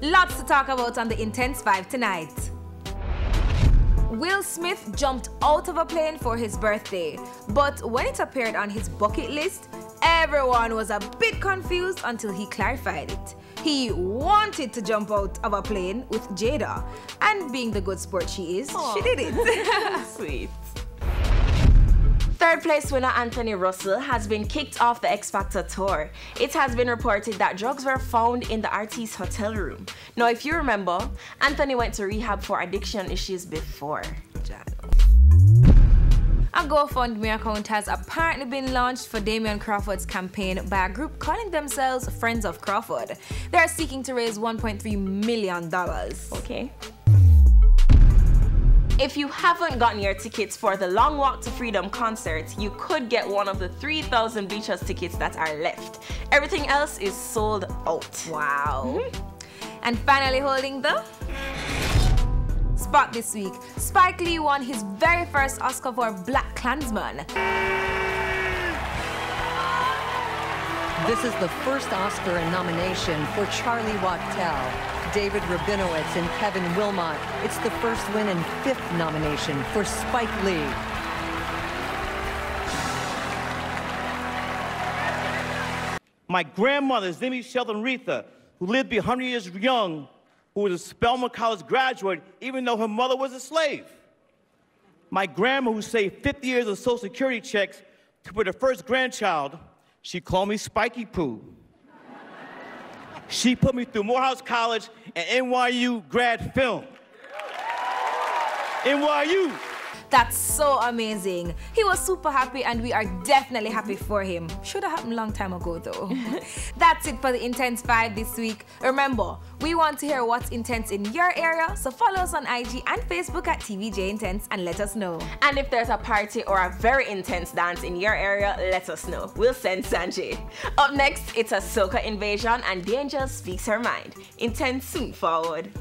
Lots to talk about on the Intense 5 tonight. Will Smith jumped out of a plane for his birthday, but when it appeared on his bucket list, everyone was a bit confused until he clarified it. He wanted to jump out of a plane with Jada, and being the good sport she is, she did it. Sweet. Third place winner Anthony Russell has been kicked off the X Factor tour. It has been reported that drugs were found in the artist's hotel room. Now, if you remember, Anthony went to rehab for addiction issues before. A GoFundMe account has apparently been launched for Damien Crawford's campaign by a group calling themselves Friends of Crawford. They are seeking to raise $1.3 million. Okay. If you haven't gotten your tickets for the Long Walk to Freedom concert, you could get one of the 3,000 Bleachers tickets that are left. Everything else is sold out. Wow. And finally holding the spot this week, Spike Lee won his very first Oscar for Black Klansman. This is the first Oscar nomination for Charlie Wachtell, David Rabinowitz, and Kevin Wilmot. It's the first win and fifth nomination for Spike Lee. My grandmother, Zimmy Sheldon Retha, who lived to be 100 years young, who was a Spelman College graduate, even though her mother was a slave. My grandma, who saved 50 years of Social Security checks to put her first grandchild, she called me Spiky Poo. She put me through Morehouse College and NYU grad film. NYU. That's so amazing. He was super happy and we are definitely happy for him. Should have happened a long time ago though. That's it for the Intense 5 this week. Remember, we want to hear what's intense in your area, so follow us on IG and Facebook at TVJ Intense and let us know. And if there's a party or a very intense dance in your area, let us know. We'll send Sanjay. Up next, it's a soca invasion and Danger speaks her mind. Intense soon forward.